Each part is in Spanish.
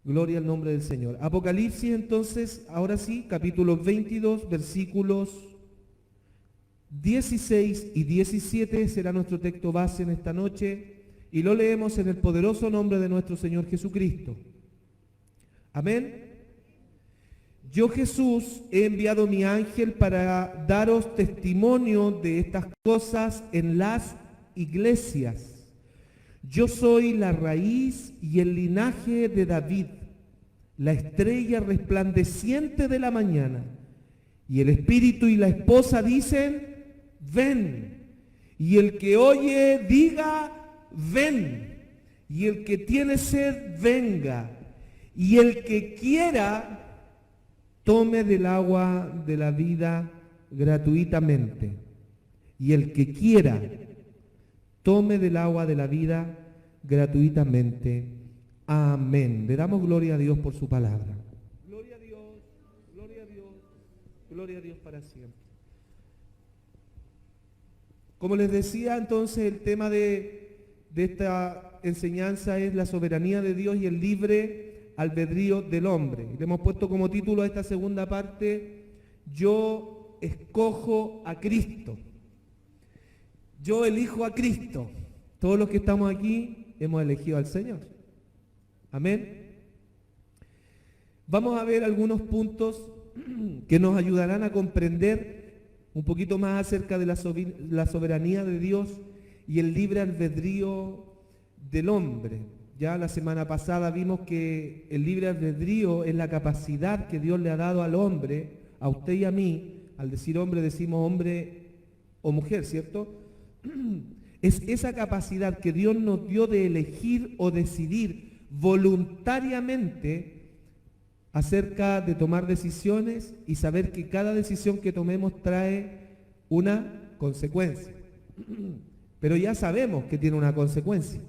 Gloria al nombre del Señor. Apocalipsis entonces, ahora sí, capítulo 22, versículos 16 y 17 será nuestro texto base en esta noche y lo leemos en el poderoso nombre de nuestro Señor Jesucristo. Amén. Yo, Jesús, he enviado mi ángel para daros testimonio de estas cosas en las iglesias. Yo soy la raíz y el linaje de David, la estrella resplandeciente de la mañana. Y el espíritu y la esposa dicen, ven. Y el que oye, diga, ven. Y el que tiene sed, venga. Y el que quiera, tome del agua de la vida gratuitamente. Y el que quiera, tome del agua de la vida gratuitamente. Amén. Le damos gloria a Dios por su palabra. Gloria a Dios, gloria a Dios, gloria a Dios para siempre. Como les decía entonces, el tema de esta enseñanza es la soberanía de Dios y el libre albedrío del hombre. Y le hemos puesto como título a esta segunda parte, yo escojo a Cristo. Yo elijo a Cristo. Todos los que estamos aquí hemos elegido al Señor. Amén. Vamos a ver algunos puntos que nos ayudarán a comprender un poquito más acerca de la soberanía de Dios y el libre albedrío del hombre. Ya la semana pasada vimos que el libre albedrío es la capacidad que Dios le ha dado al hombre, a usted y a mí. Al decir hombre decimos hombre o mujer, ¿cierto? Es esa capacidad que Dios nos dio de elegir o decidir voluntariamente acerca de tomar decisiones y saber que cada decisión que tomemos trae una consecuencia. Pero ya sabemos que tiene una consecuencia.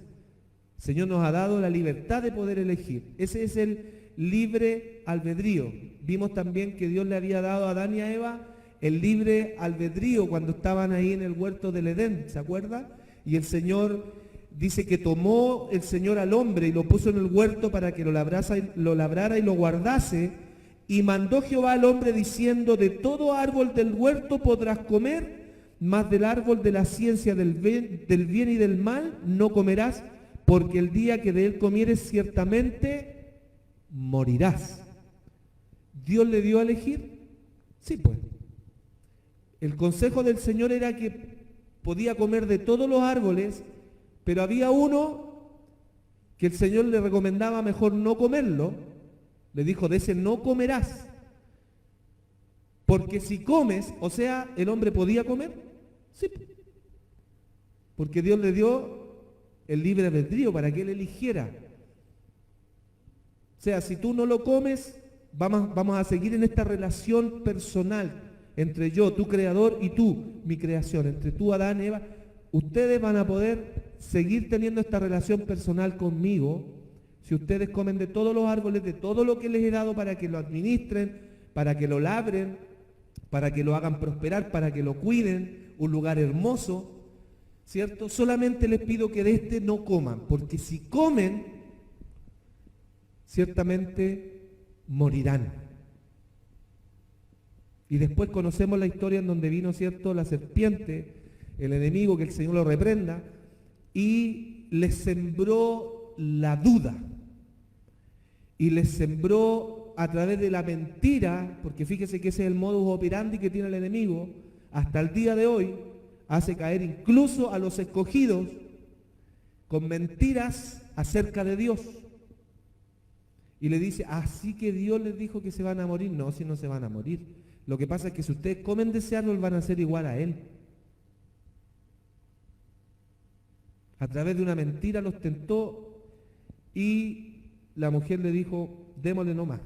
El Señor nos ha dado la libertad de poder elegir. Ese es el libre albedrío. Vimos también que Dios le había dado a Adán y a Eva el libre albedrío cuando estaban ahí en el huerto del Edén, ¿se acuerda? Y el Señor dice que tomó el Señor al hombre y lo puso en el huerto para que lo labrara y lo guardase, y mandó Jehová al hombre diciendo, de todo árbol del huerto podrás comer, mas del árbol de la ciencia del bien y del mal no comerás, porque el día que de él comieres ciertamente morirás. ¿Dios le dio a elegir? Sí, pues. El consejo del Señor era que podía comer de todos los árboles, pero había uno que el Señor le recomendaba mejor no comerlo. Le dijo, de ese no comerás. Porque si comes, o sea, ¿el hombre podía comer? Sí. Porque Dios le dio el libre albedrío para que él eligiera. O sea, si tú no lo comes, vamos a seguir en esta relación personal entre yo, tu creador, y tú, mi creación, entre tú, Adán y Eva. Ustedes van a poder seguir teniendo esta relación personal conmigo si ustedes comen de todos los árboles, de todo lo que les he dado para que lo administren, para que lo labren, para que lo hagan prosperar, para que lo cuiden, un lugar hermoso, ¿cierto? Solamente les pido que de este no coman, porque si comen, ciertamente morirán. Y después conocemos la historia en donde vino, ¿cierto?, la serpiente, el enemigo, que el Señor lo reprenda, y les sembró la duda. Y les sembró a través de la mentira, porque fíjese que ese es el modus operandi que tiene el enemigo, hasta el día de hoy, hace caer incluso a los escogidos con mentiras acerca de Dios. Y le dice, así que Dios les dijo que se van a morir. No, si no se van a morir. Lo que pasa es que si ustedes comen de ese árbol van a ser igual a él. A través de una mentira los tentó y la mujer le dijo, démosle nomás.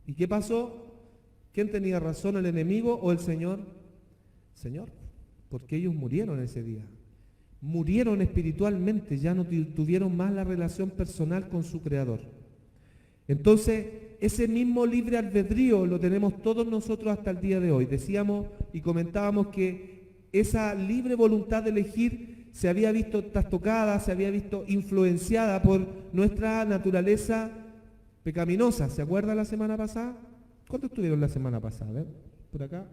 ¿Y qué pasó? ¿Quién tenía razón, el enemigo o el Señor? Señor, porque ellos murieron ese día. Murieron espiritualmente, ya no tuvieron más la relación personal con su Creador. Entonces, ese mismo libre albedrío lo tenemos todos nosotros hasta el día de hoy. Decíamos y comentábamos que esa libre voluntad de elegir se había visto trastocada, se había visto influenciada por nuestra naturaleza pecaminosa. ¿Se acuerda la semana pasada? ¿Cuántos estuvieron la semana pasada? A ver, por acá.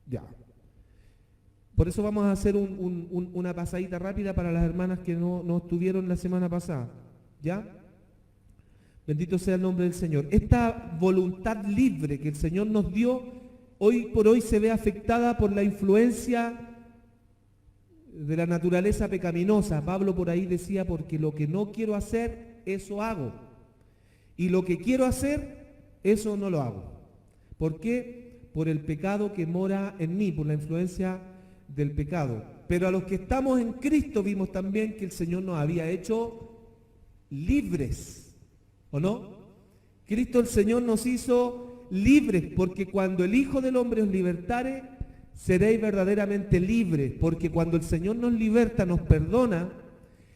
Ya. Por eso vamos a hacer una pasadita rápida para las hermanas que no estuvieron la semana pasada. ¿Ya? Bendito sea el nombre del Señor. Esta voluntad libre que el Señor nos dio, hoy por hoy se ve afectada por la influencia de la naturaleza pecaminosa. Pablo por ahí decía, porque lo que no quiero hacer, eso hago. Y lo que quiero hacer, eso no lo hago. ¿Por qué? Por el pecado que mora en mí, por la influencia del pecado. Pero a los que estamos en Cristo vimos también que el Señor nos había hecho libres, ¿o no? Cristo el Señor nos hizo libres, porque cuando el Hijo del Hombre os libertare, seréis verdaderamente libres, porque cuando el Señor nos liberta, nos perdona,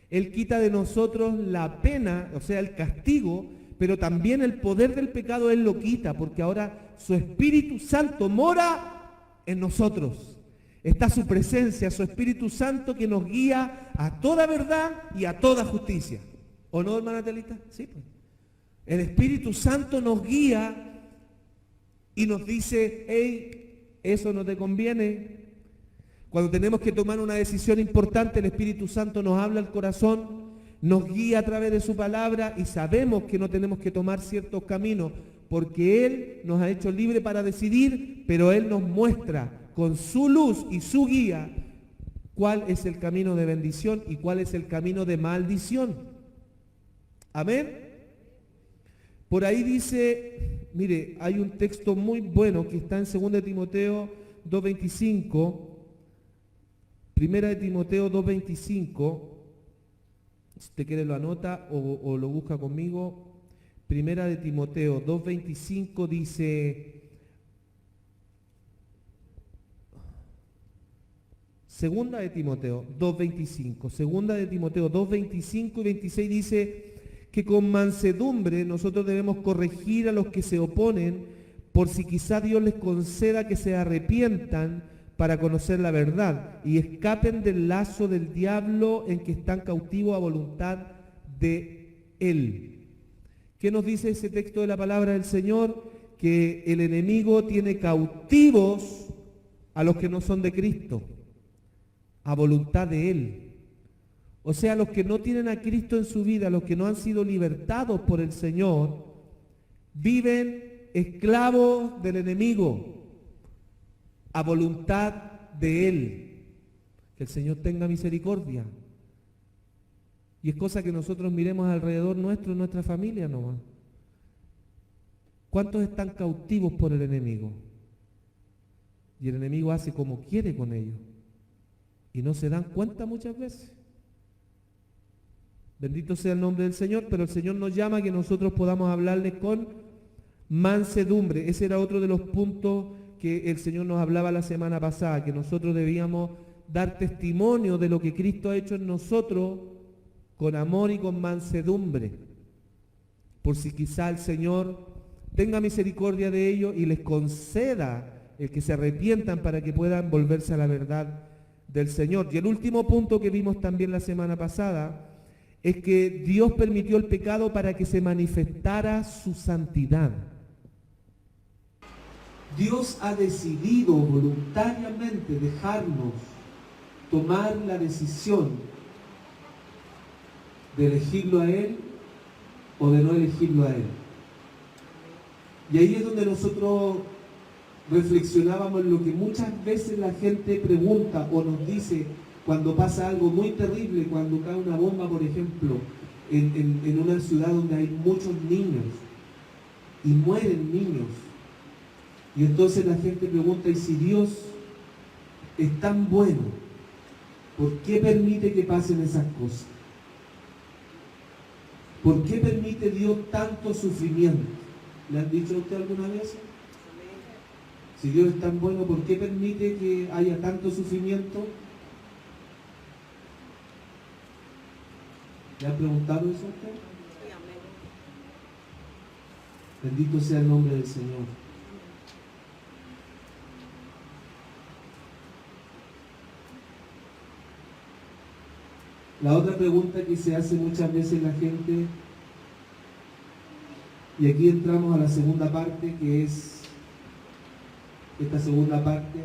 Él quita de nosotros la pena, o sea, el castigo, pero también el poder del pecado Él lo quita, porque ahora su Espíritu Santo mora en nosotros. Está su presencia, su Espíritu Santo que nos guía a toda verdad y a toda justicia. ¿O no, hermana Telita? Sí, pues. El Espíritu Santo nos guía y nos dice, hey, eso no te conviene. Cuando tenemos que tomar una decisión importante, el Espíritu Santo nos habla al corazón, nos guía a través de su palabra y sabemos que no tenemos que tomar ciertos caminos porque Él nos ha hecho libre para decidir, pero Él nos muestra con su luz y su guía cuál es el camino de bendición y cuál es el camino de maldición. Amén. Por ahí dice, mire, hay un texto muy bueno que está en 2 Timoteo 2:25, 1 Timoteo 2:25, si usted quiere lo anota o lo busca conmigo. 1 Timoteo 2:25 dice, 2 Timoteo 2:25, 2 Timoteo 2:25 y 26 dice que con mansedumbre nosotros debemos corregir a los que se oponen, por si quizá Dios les conceda que se arrepientan para conocer la verdad y escapen del lazo del diablo en que están cautivos a voluntad de Él. ¿Qué nos dice ese texto de la palabra del Señor? Que el enemigo tiene cautivos a los que no son de Cristo, a voluntad de Él. O sea, los que no tienen a Cristo en su vida, los que no han sido libertados por el Señor, viven esclavos del enemigo, a voluntad de Él. Que el Señor tenga misericordia. Y es cosa que nosotros miremos alrededor nuestro, en nuestra familia nomás. ¿Cuántos están cautivos por el enemigo? Y el enemigo hace como quiere con ellos. Y no se dan cuenta muchas veces. Bendito sea el nombre del Señor, pero el Señor nos llama a que nosotros podamos hablarle con mansedumbre. Ese era otro de los puntos que el Señor nos hablaba la semana pasada, que nosotros debíamos dar testimonio de lo que Cristo ha hecho en nosotros con amor y con mansedumbre, por si quizá el Señor tenga misericordia de ellos y les conceda el que se arrepientan para que puedan volverse a la verdad del Señor. Y el último punto que vimos también la semana pasada es que Dios permitió el pecado para que se manifestara su santidad. Dios ha decidido voluntariamente dejarnos tomar la decisión de elegirlo a Él o de no elegirlo a Él. Y ahí es donde nosotros reflexionábamos en lo que muchas veces la gente pregunta o nos dice cuando pasa algo muy terrible, cuando cae una bomba, por ejemplo, en una ciudad donde hay muchos niños y mueren niños. Y entonces la gente pregunta, ¿y si Dios es tan bueno, por qué permite que pasen esas cosas? ¿Por qué permite Dios tanto sufrimiento? ¿Le han dicho a usted alguna vez? Si Dios es tan bueno, ¿por qué permite que haya tanto sufrimiento? ¿Le han preguntado eso a usted? Bendito sea el nombre del Señor. La otra pregunta que se hace muchas veces la gente, y aquí entramos a la segunda parte, que es esta segunda parte.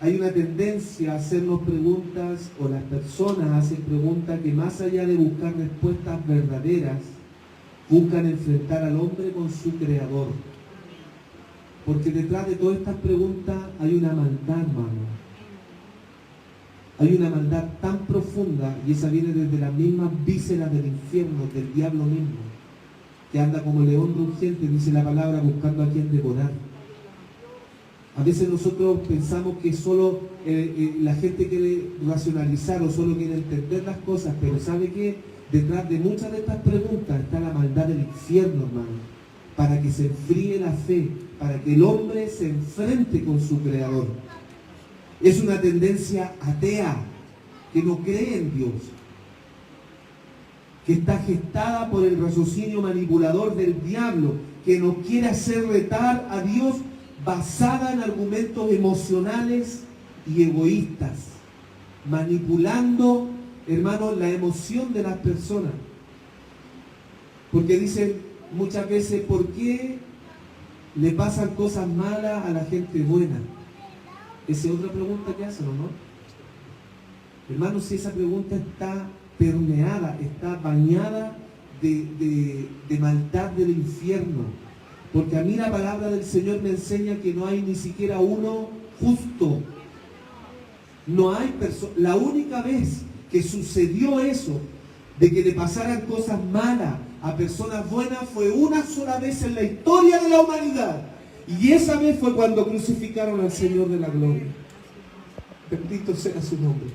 Hay una tendencia a hacernos preguntas, o las personas hacen preguntas que más allá de buscar respuestas verdaderas, buscan enfrentar al hombre con su creador. Porque detrás de todas estas preguntas hay una maldad, hermano. Hay una maldad tan profunda, y esa viene desde las mismas vísceras del infierno, del diablo mismo, que anda como león rugiente, dice la palabra, buscando a quien devorar. A veces nosotros pensamos que solo la gente quiere racionalizar o solo quiere entender las cosas, pero ¿sabe qué? Detrás de muchas de estas preguntas está la maldad del infierno, hermano, para que se enfríe la fe, para que el hombre se enfrente con su creador. Es una tendencia atea, que no cree en Dios, que está gestada por el raciocinio manipulador del diablo, que nos quiere hacer retar a Dios basada en argumentos emocionales y egoístas, manipulando, hermanos, la emoción de las personas. Porque dicen muchas veces, ¿por qué le pasan cosas malas a la gente buena? Esa es otra pregunta que hacen, ¿o no? Hermanos, si esa pregunta está permeada, está bañada de maldad del infierno. Porque a mí la palabra del Señor me enseña que no hay ni siquiera uno justo. No hay persona. La única vez que sucedió eso, de que le pasaran cosas malas a personas buenas, fue una sola vez en la historia de la humanidad. Y esa vez fue cuando crucificaron al Señor de la gloria. Bendito sea su nombre.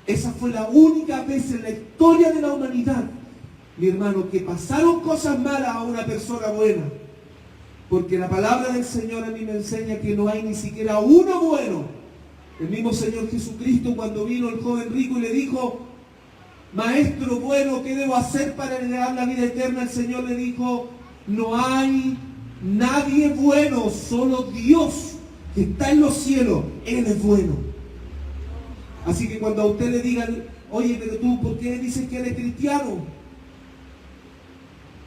Esa fue la única vez en la historia de la humanidad, mi hermano, que pasaron cosas malas a una persona buena. Porque la palabra del Señor a mí me enseña que no hay ni siquiera uno bueno. El mismo Señor Jesucristo, cuando vino el joven rico y le dijo, Maestro bueno, ¿qué debo hacer para heredar la vida eterna? El Señor le dijo, no hay nadie bueno, solo Dios que está en los cielos. Él es bueno. Así que cuando a usted le digan, oye, pero tú, ¿por qué dices que eres cristiano?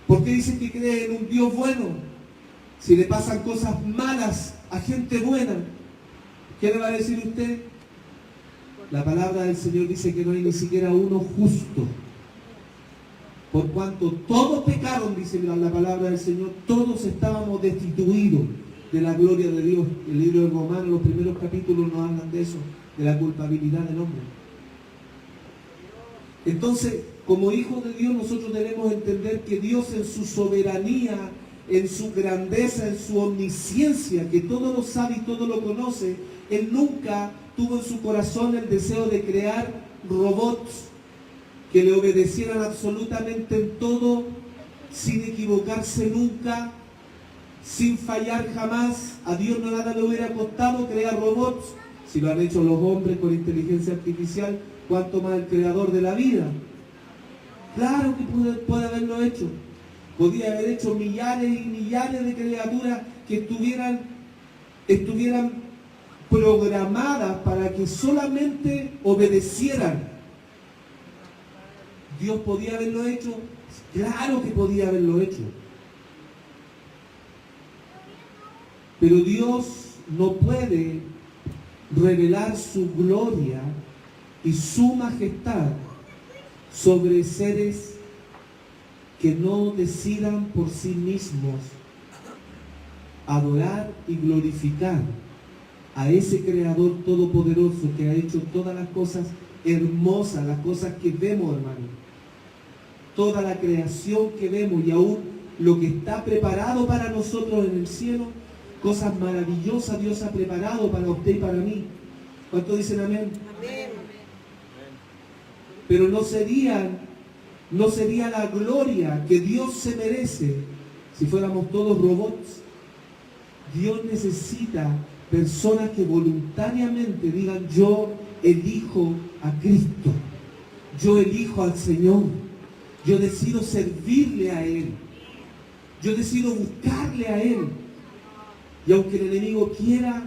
¿Por qué dices que crees en un Dios bueno? Si le pasan cosas malas a gente buena, ¿qué le va a decir usted? La palabra del Señor dice que no hay ni siquiera uno justo. Por cuanto todos pecaron, dice la palabra del Señor, todos estábamos destituidos de la gloria de Dios. El libro de Romanos, los primeros capítulos nos hablan de eso, de la culpabilidad del hombre. Entonces, como hijos de Dios, nosotros debemos entender que Dios en su soberanía, en su grandeza, en su omnisciencia, que todo lo sabe y todo lo conoce, Él nunca tuvo en su corazón el deseo de crear robots que le obedecieran absolutamente en todo, sin equivocarse nunca, sin fallar jamás. A Dios no nada le hubiera costado crear robots. Si lo han hecho los hombres con inteligencia artificial, ¿cuánto más el creador de la vida? Claro que puede haberlo hecho. Podía haber hecho millares y millares de criaturas que estuvieran programadas para que solamente obedecieran. ¿Dios podía haberlo hecho? Claro que podía haberlo hecho. Pero Dios no puede revelar su gloria y su majestad sobre seres que no decidan por sí mismos adorar y glorificar a ese Creador todopoderoso que ha hecho todas las cosas hermosas, las cosas que vemos, hermano. Toda la creación que vemos y aún lo que está preparado para nosotros en el cielo, cosas maravillosas Dios ha preparado para usted y para mí. ¿Cuántos dicen amén? Amén. Pero no sería la gloria que Dios se merece si fuéramos todos robots. Dios necesita personas que voluntariamente digan, yo elijo a Cristo, yo elijo al Señor, yo decido servirle a Él, yo decido buscarle a Él. Y aunque el enemigo quiera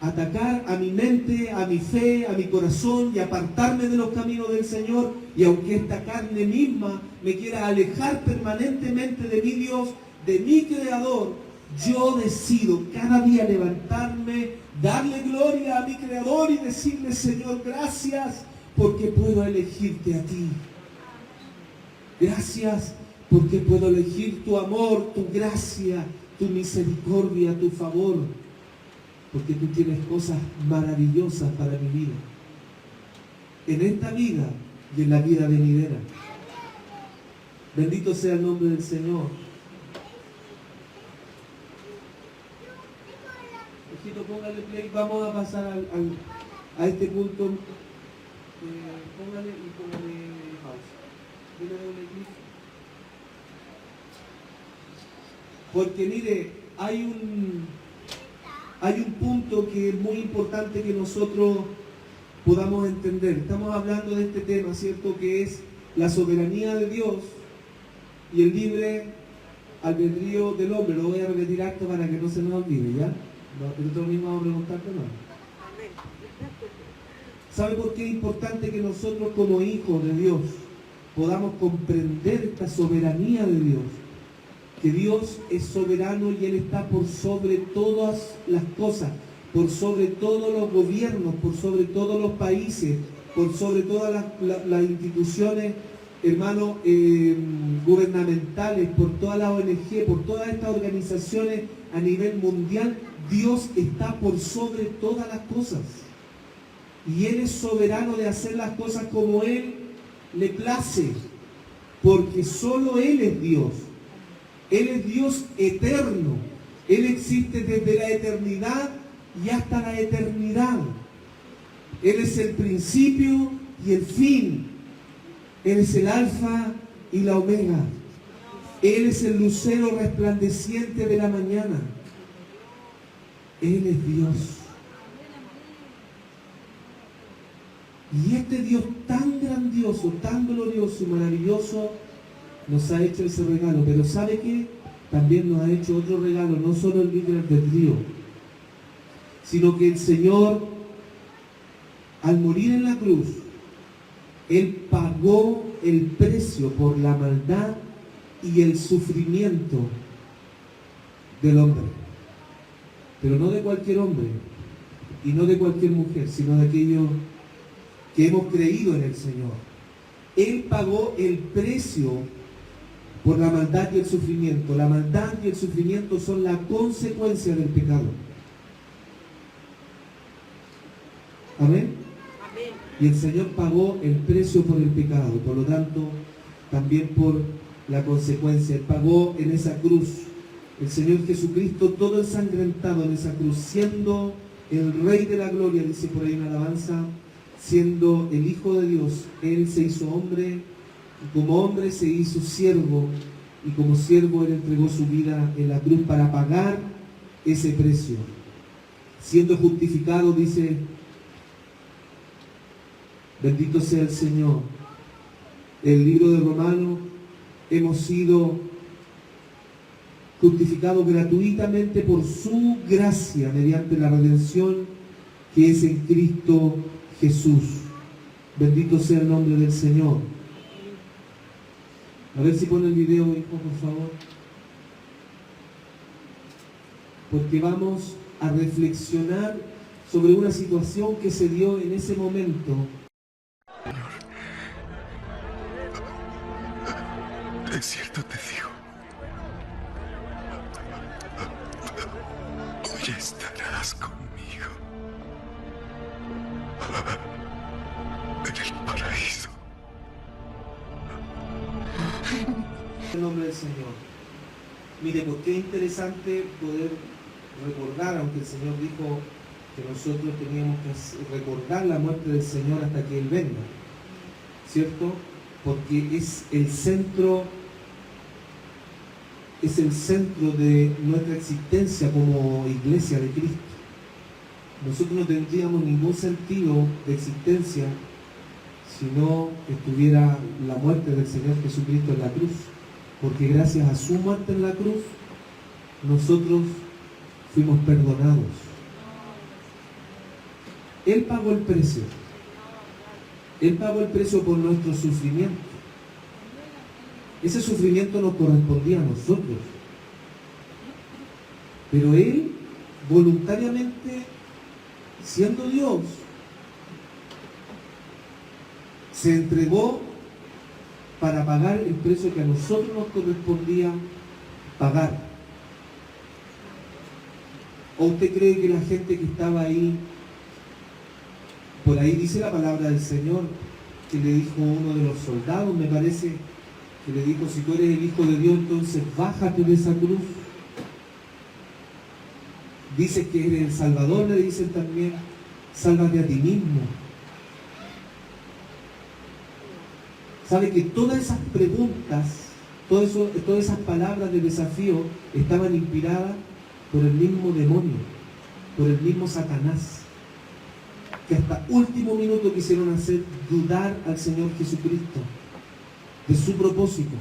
atacar a mi mente, a mi fe, a mi corazón y apartarme de los caminos del Señor. Y aunque esta carne misma me quiera alejar permanentemente de mi Dios, de mi Creador, yo decido cada día levantarme, darle gloria a mi Creador y decirle: Señor, gracias porque puedo elegirte a ti. Gracias porque puedo elegir tu amor, tu gracia, tu misericordia, tu favor. Porque tú tienes cosas maravillosas para mi vida. En esta vida y en la vida venidera. Bendito sea el nombre del Señor. Hijito, póngale play. Vamos a pasar a este punto. Póngale y póngale pausa. Dile doble clic. Porque mire, hay un punto que es muy importante que nosotros podamos entender. Estamos hablando de este tema, ¿cierto? Que es la soberanía de Dios y el libre albedrío del hombre. Lo voy a repetir harto para que no se nos olvide, ¿ya? Nosotros mismos vamos a preguntarte, ¿no? ¿Sabe por qué es importante que nosotros como hijos de Dios podamos comprender esta soberanía de Dios? Que Dios es soberano y Él está por sobre todas las cosas, por sobre todos los gobiernos, por sobre todos los países, por sobre todas las instituciones, hermanos, gubernamentales, por todas las ONG, por todas estas organizaciones a nivel mundial. Dios está por sobre todas las cosas. Y Él es soberano de hacer las cosas como Él le place, porque solo Él es Dios. Él es Dios eterno. Él existe desde la eternidad y hasta la eternidad. Él es el principio y el fin. Él es el alfa y la omega. Él es el lucero resplandeciente de la mañana. Él es Dios. Y este Dios tan grandioso, tan glorioso y maravilloso nos ha hecho ese regalo. Pero ¿sabe qué? También nos ha hecho otro regalo, no solo el libre albedrío, sino que el Señor, al morir en la cruz, Él pagó el precio por la maldad y el sufrimiento del hombre. Pero no de cualquier hombre y no de cualquier mujer, sino de aquellos que hemos creído en el Señor. Él pagó el precio por la maldad y el sufrimiento. La maldad y el sufrimiento son la consecuencia del pecado. Amén. Y el Señor pagó el precio por el pecado, por lo tanto, también por la consecuencia. Él pagó en esa cruz. El Señor Jesucristo, todo ensangrentado en esa cruz, siendo el Rey de la Gloria, dice por ahí una alabanza, siendo el Hijo de Dios, Él se hizo hombre, y como hombre se hizo siervo, y como siervo Él entregó su vida en la cruz para pagar ese precio. Siendo justificado, dice, bendito sea el Señor. El libro de Romanos, hemos sido justificados gratuitamente por su gracia mediante la redención que es en Cristo Jesús. Bendito sea el nombre del Señor. A ver si pone el video, hijo, por favor. Porque vamos a reflexionar sobre una situación que se dio en ese momento. De cierto te digo, hoy estarás conmigo en el paraíso. En el nombre del Señor. Mire, porque es interesante poder recordar, aunque el Señor dijo que nosotros teníamos que recordar la muerte del Señor hasta que Él venga, ¿cierto? Porque es el centro de nuestra existencia como iglesia de Cristo. Nosotros no tendríamos ningún sentido de existencia si no estuviera la muerte del Señor Jesucristo en la cruz, porque gracias a su muerte en la cruz nosotros fuimos perdonados. Él pagó el precio. Él pagó el precio por nuestro sufrimiento. Ese sufrimiento nos correspondía a nosotros. Pero Él, voluntariamente, siendo Dios, se entregó para pagar el precio que a nosotros nos correspondía pagar. ¿O usted cree que la gente que estaba ahí, por ahí dice la palabra del Señor, que le dijo uno de los soldados, me parece, que le dijo, si tú eres el Hijo de Dios, entonces bájate de esa cruz? Dice que eres el Salvador, le dicen también, sálvate a ti mismo. Sabe que todas esas preguntas, todas esas palabras de desafío estaban inspiradas por el mismo demonio, por el mismo Satanás, que hasta último minuto quisieron hacer dudar al Señor Jesucristo de su propósito.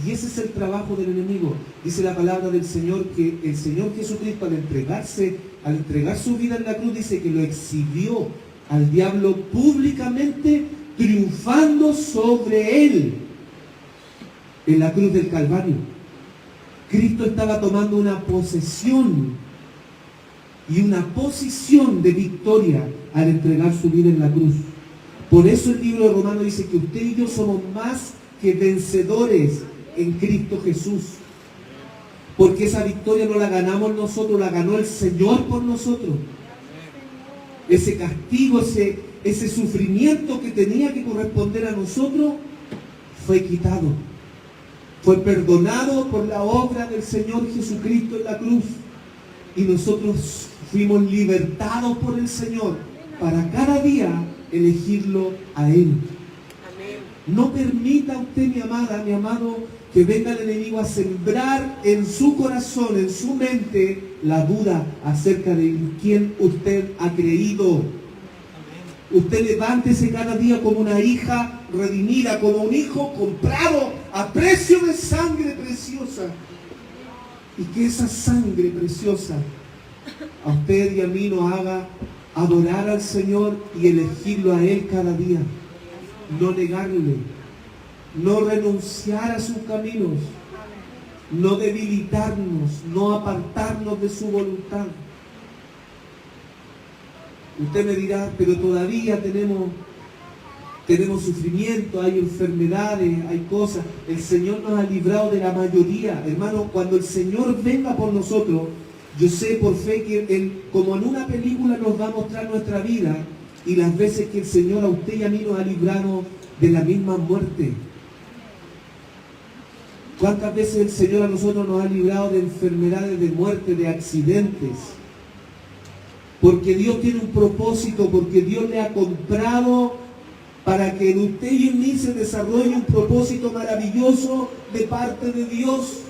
Y ese es el trabajo del enemigo. Dice la palabra del Señor que el Señor Jesucristo al entregar su vida en la cruz, dice que lo exhibió al diablo públicamente, triunfando sobre él en la cruz del Calvario. Cristo estaba tomando una posesión y una posición de victoria al entregar su vida en la cruz. Por eso el libro de Romanos dice que usted y yo somos más que vencedores en Cristo Jesús. Porque esa victoria no la ganamos nosotros, la ganó el Señor por nosotros. Ese castigo, ese sufrimiento que tenía que corresponder a nosotros, fue quitado. Fue perdonado por la obra del Señor Jesucristo en la cruz. Y nosotros fuimos libertados por el Señor para cada día elegirlo a Él. No permita usted, mi amada, mi amado, que venga el enemigo a sembrar en su corazón, en su mente, la duda acerca de quién usted ha creído. Usted levántese cada día como una hija redimida, como un hijo comprado a precio de sangre preciosa. Y que esa sangre preciosa a usted y a mí nos haga adorar al Señor y elegirlo a Él cada día. No negarle, no renunciar a sus caminos, no debilitarnos, no apartarnos de su voluntad. Usted me dirá, pero todavía tenemos sufrimiento, hay enfermedades, hay cosas. El Señor nos ha librado de la mayoría. Hermano, cuando el Señor venga por nosotros, yo sé por fe que Él, como en una película, nos va a mostrar nuestra vida y las veces que el Señor a usted y a mí nos ha librado de la misma muerte. ¿Cuántas veces el Señor a nosotros nos ha librado de enfermedades, de muerte, de accidentes? Porque Dios tiene un propósito, porque Dios le ha comprado para que en usted y en mí se desarrolle un propósito maravilloso de parte de Dios.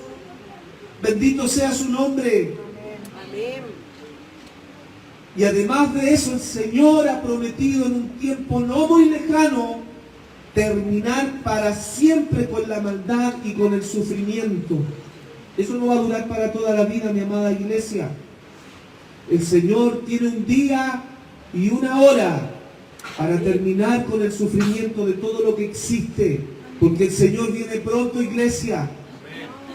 Bendito sea su nombre. Amén. Y además de eso, el Señor ha prometido en un tiempo no muy lejano terminar para siempre con la maldad y con el sufrimiento. Eso no va a durar para toda la vida, mi amada iglesia. El Señor tiene un día y una hora para terminar con el sufrimiento de todo lo que existe. Porque el Señor viene pronto, iglesia.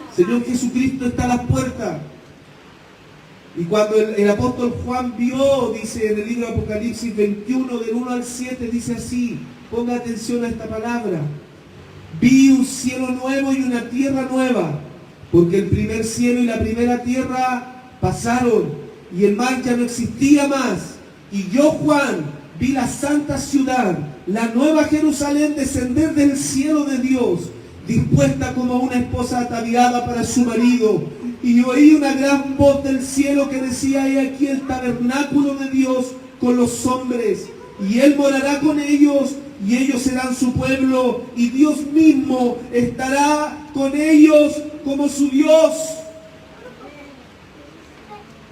El Señor Jesucristo está a las puertas. Y cuando el apóstol Juan vio, dice en el libro de Apocalipsis 21, del 1 al 7, dice así, ponga atención a esta palabra. Vi un cielo nuevo y una tierra nueva, porque el primer cielo y la primera tierra pasaron, y el mar ya no existía más. Y yo, Juan, vi la santa ciudad, la nueva Jerusalén, descender del cielo de Dios, dispuesta como una esposa ataviada para su marido. Y oí una gran voz del cielo que decía, he aquí el tabernáculo de Dios con los hombres, y Él morará con ellos, y ellos serán su pueblo, y Dios mismo estará con ellos como su Dios.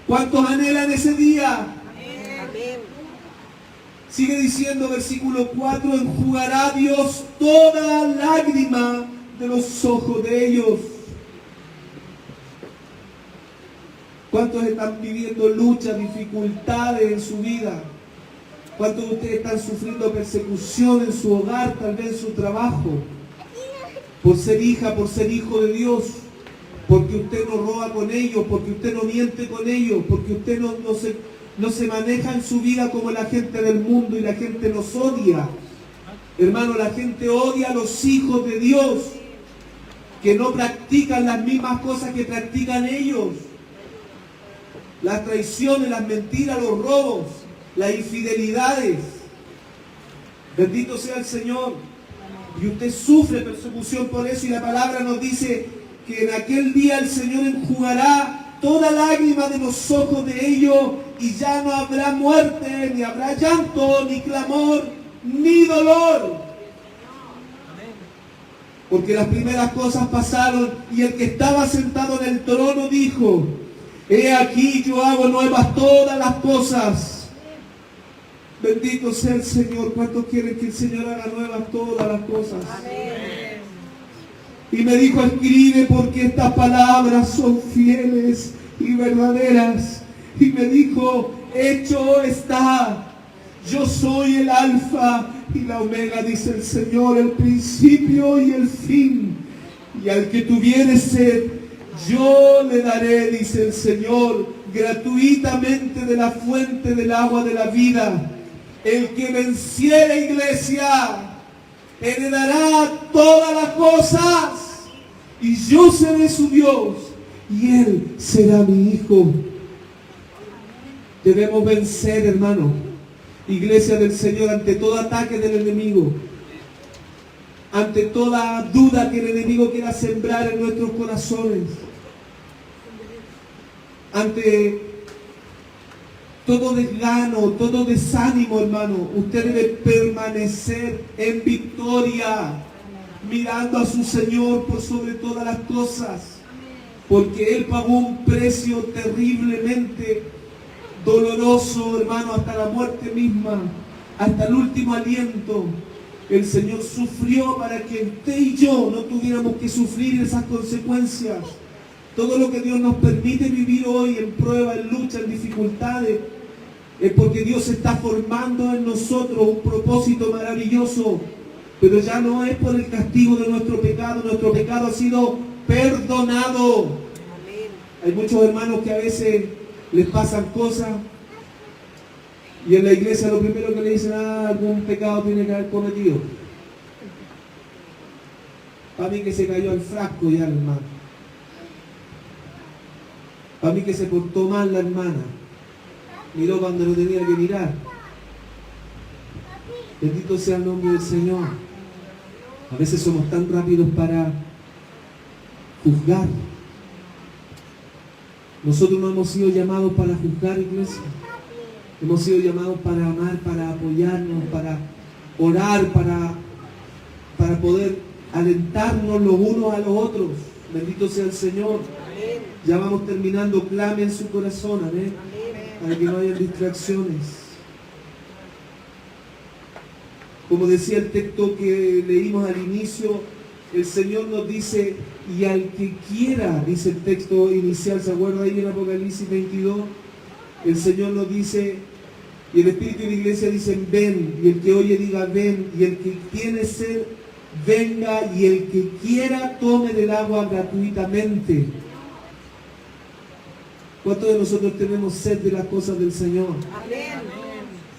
¿Cuántos anhelan ese día? Amén. Sigue diciendo versículo 4, enjugará Dios toda lágrima de los ojos de ellos. ¿Cuántos están viviendo luchas, dificultades en su vida? ¿Cuántos de ustedes están sufriendo persecución en su hogar, tal vez en su trabajo? Por ser hija, por ser hijo de Dios. Porque usted no roba con ellos, porque usted no miente con ellos, porque usted no se maneja en su vida como la gente del mundo y la gente nos odia. Hermano, la gente odia a los hijos de Dios que no practican las mismas cosas que practican ellos. Las traiciones, las mentiras, los robos, las infidelidades. Bendito sea el Señor. Y usted sufre persecución por eso, y la palabra nos dice que en aquel día el Señor enjugará toda lágrima de los ojos de ellos, y ya no habrá muerte, ni habrá llanto, ni clamor, ni dolor. Porque las primeras cosas pasaron, y el que estaba sentado en el trono dijo: he aquí yo hago nuevas todas las cosas. Bendito sea el Señor. ¿Cuántos quieren que el Señor haga nuevas todas las cosas? Amén. Y me dijo: escribe, porque estas palabras son fieles y verdaderas. Y me dijo: hecho está. Yo soy el alfa y la omega, dice el Señor, el principio y el fin. Y al que tuviere sed, yo le daré, dice el Señor, gratuitamente de la fuente del agua de la vida. El que venciere, iglesia, heredará todas las cosas, y yo seré su Dios, y él será mi hijo. Debemos vencer, hermano, iglesia del Señor, ante todo ataque del enemigo, ante toda duda que el enemigo quiera sembrar en nuestros corazones, ante todo desgano, todo desánimo, hermano. Usted debe permanecer en victoria, mirando a su Señor por sobre todas las cosas, porque Él pagó un precio terriblemente doloroso, hermano, hasta la muerte misma, hasta el último aliento. El Señor sufrió para que usted y yo no tuviéramos que sufrir esas consecuencias. Todo lo que Dios nos permite vivir hoy en prueba, en lucha, en dificultades, es porque Dios está formando en nosotros un propósito maravilloso. Pero ya no es por el castigo de nuestro pecado ha sido perdonado. Amén. Hay muchos hermanos que a veces les pasan cosas, y en la iglesia lo primero que le dicen: algún pecado tiene que haber cometido. Para mí que se cayó al frasco ya, hermano. Para mí que se portó mal la hermana. Miró cuando no tenía que mirar. Bendito sea el nombre del Señor. A veces somos tan rápidos para juzgar. Nosotros no hemos sido llamados para juzgar, iglesia. Hemos sido llamados para amar, para apoyarnos, para orar, para poder alentarnos los unos a los otros. Bendito sea el Señor. Amén. Ya vamos terminando. Clame en su corazón, amén, para que no haya distracciones. Como decía el texto que leímos al inicio, el Señor nos dice: y al que quiera, dice el texto inicial, ¿se acuerda ahí en Apocalipsis 22? El Señor nos dice, y el Espíritu y la Iglesia dicen: ven, y el que oye diga: ven, y el que tiene sed, venga, y el que quiera tome del agua gratuitamente. ¿Cuántos de nosotros tenemos sed de las cosas del Señor? Amén.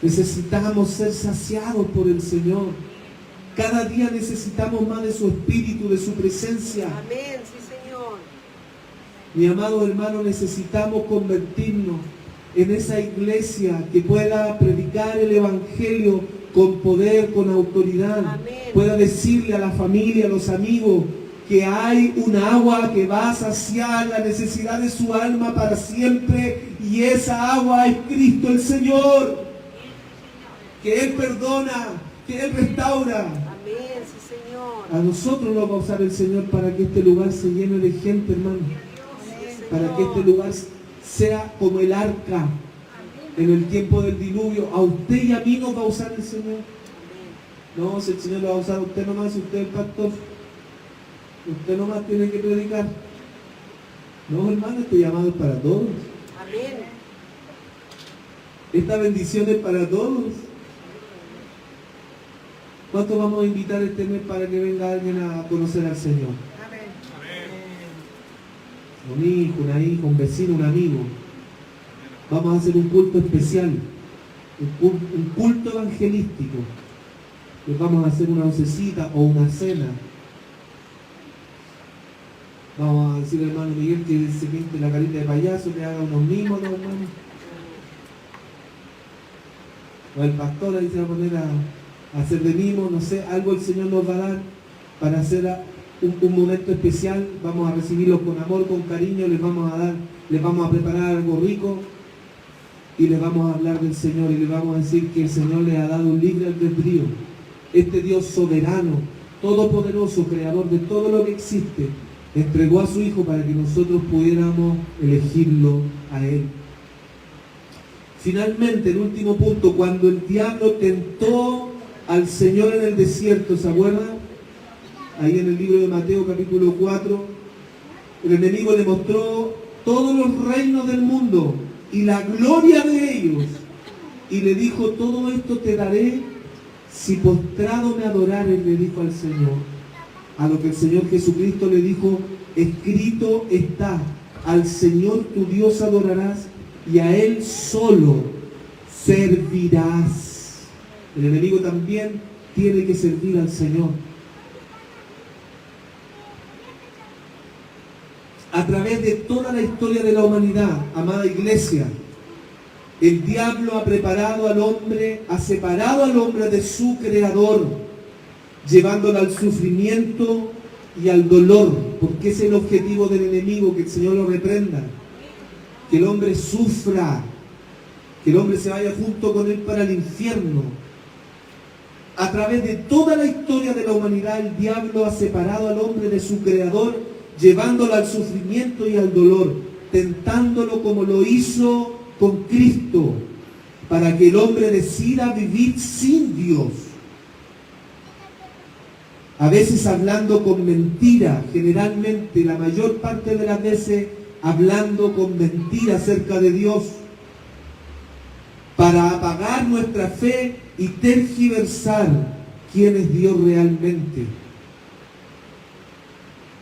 Necesitamos ser saciados por el Señor. Cada día necesitamos más de su Espíritu, de su presencia. Amén, sí, Señor. Mi amado hermano, necesitamos convertirnos en esa iglesia que pueda predicar el Evangelio con poder, con autoridad. Amén. Pueda decirle a la familia, a los amigos, que hay un agua que va a saciar la necesidad de su alma para siempre, y esa agua es Cristo el Señor, que Él perdona, que Él restaura. Amén, sí, Señor. A nosotros nos va a usar el Señor para que este lugar se llene de gente, hermano. Sí, Para que este lugar sea como el arca en el tiempo del diluvio. A usted y a mí nos va a usar el Señor. No, si el Señor lo va a usar a usted nomás, si usted es el pastor, usted nomás tiene que predicar. No, hermano, este llamado es para todos. Amén. Esta bendición es para todos. ¿Cuántos vamos a invitar este mes para que venga alguien a conocer al Señor? Amén. Un hijo, una hija, un vecino, un amigo. Vamos a hacer un culto especial, un culto evangelístico. Les vamos a hacer una oncecita o una cena. Vamos a decir al hermano Miguel que se pinte la carita de payaso, que haga unos mimos, ¿no, hermano? O el pastor ahí se va a poner a hacer de mimo, no sé, algo el Señor nos va a dar para hacer un momento especial. Vamos a recibirlos con amor, con cariño, les vamos a preparar algo rico y les vamos a hablar del Señor y les vamos a decir que el Señor les ha dado un libre albedrío. Este Dios soberano, todopoderoso, creador de todo lo que existe, entregó a su Hijo para que nosotros pudiéramos elegirlo a Él. Finalmente, el último punto, cuando el diablo tentó al Señor en el desierto, ¿se acuerdan? Ahí en el libro de Mateo capítulo 4, el enemigo le mostró todos los reinos del mundo y la gloria de ellos. Y le dijo, todo esto te daré si postrado me adorares, le dijo al Señor. A lo que el Señor Jesucristo le dijo, escrito está, al Señor tu Dios adorarás y a Él solo servirás. El enemigo también tiene que servir al Señor. A través de toda la historia de la humanidad, amada iglesia, el diablo ha preparado al hombre, ha separado al hombre de su creador, llevándolo al sufrimiento y al dolor, porque ese es el objetivo del enemigo, que el Señor lo reprenda, que el hombre sufra, que el hombre se vaya junto con él para el infierno. A través de toda la historia de la humanidad, el diablo ha separado al hombre de su creador, llevándolo al sufrimiento y al dolor, tentándolo como lo hizo con Cristo, para que el hombre decida vivir sin Dios. A veces hablando con mentira, generalmente la mayor parte de las veces hablando con mentira acerca de Dios, para apagar nuestra fe y tergiversar quién es Dios realmente.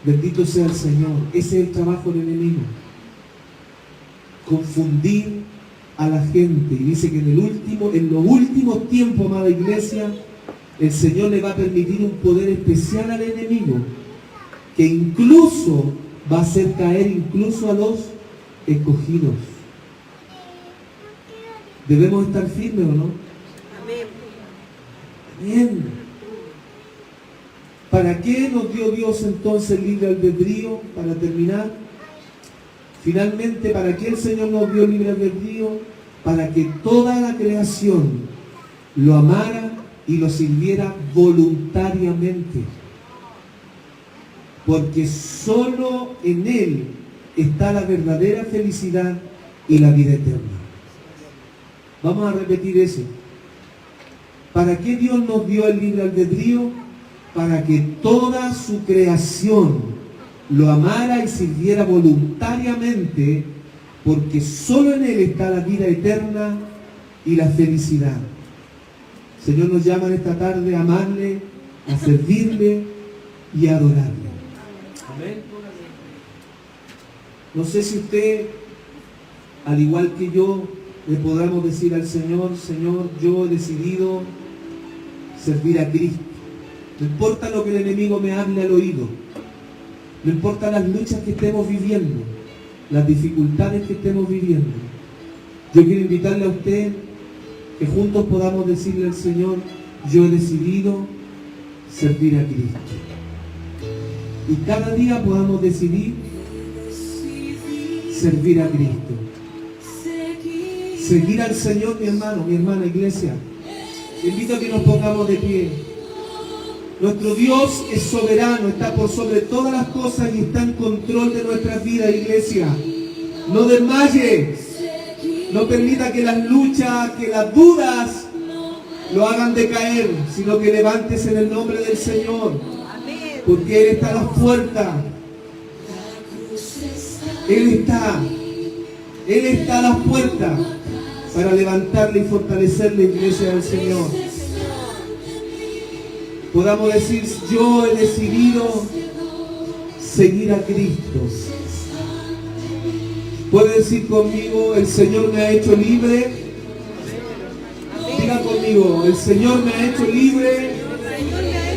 Bendito sea el Señor. Ese es el trabajo del enemigo. Confundir a la gente. Y dice que en los últimos tiempos, amada iglesia, el Señor le va a permitir un poder especial al enemigo, que incluso va a hacer caer incluso a los escogidos. Debemos estar firmes, ¿o no? Amén. Bien. ¿Para qué nos dio Dios entonces el libre albedrío? Para terminar, finalmente, ¿para qué el Señor nos dio el libre albedrío? Para que toda la creación lo amara y lo sirviera voluntariamente. Porque solo en Él está la verdadera felicidad y la vida eterna. Vamos a repetir eso. ¿Para qué Dios nos dio el libre albedrío? Para que toda su creación lo amara y sirviera voluntariamente, porque solo en Él está la vida eterna y la felicidad. El Señor nos llama en esta tarde a amarle, a servirle y a adorarle. Amén. No sé si usted, al igual que yo, le podamos decir al Señor, Señor, yo he decidido servir a Cristo. No importa lo que el enemigo me hable al oído, no importa las luchas que estemos viviendo, las dificultades que estemos viviendo. Yo quiero invitarle a usted que juntos podamos decirle al Señor, yo he decidido servir a Cristo. Y cada día podamos decidir servir a Cristo. Seguir al Señor, mi hermano, mi hermana, iglesia. Te invito a que nos pongamos de pie. Nuestro Dios es soberano, está por sobre todas las cosas y está en control de nuestras vidas, iglesia. No desmaye, no permita que las luchas, que las dudas lo hagan decaer, sino que levantes en el nombre del Señor, porque Él está a las puertas. Él está a las puertas para levantarle y fortalecerle, iglesia del Señor. podamos decir, yo he decidido seguir a Cristo. Puede decir conmigo, el Señor me ha hecho libre. Diga conmigo, el Señor me ha hecho libre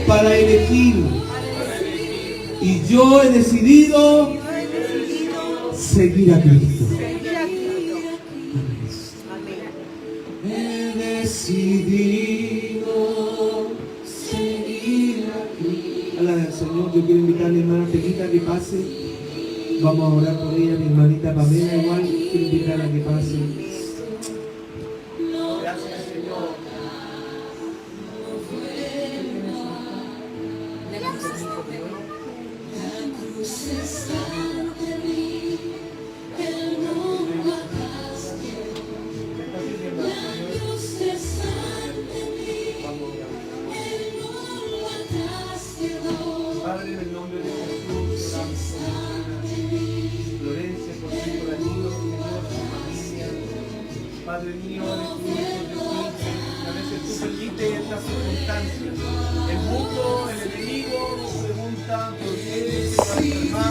para elegir. Y yo he decidido seguir a Cristo. He decidido seguir a Cristo. Alaba al Señor. Yo quiero invitar a mi hermana Pequita que pase. Vamos a orar por ella, mi hermanita Pamela igual. Quiero invitarla a que pase. Gracias, Señor. Padre, en el nombre de Jesús, Florencia, por su hijo Danilo, Señor, su familia. Padre mío, eres tu hijo, a veces tú permites estas circunstancias. El mundo, el enemigo, nos pregunta por qué se va a enfermar.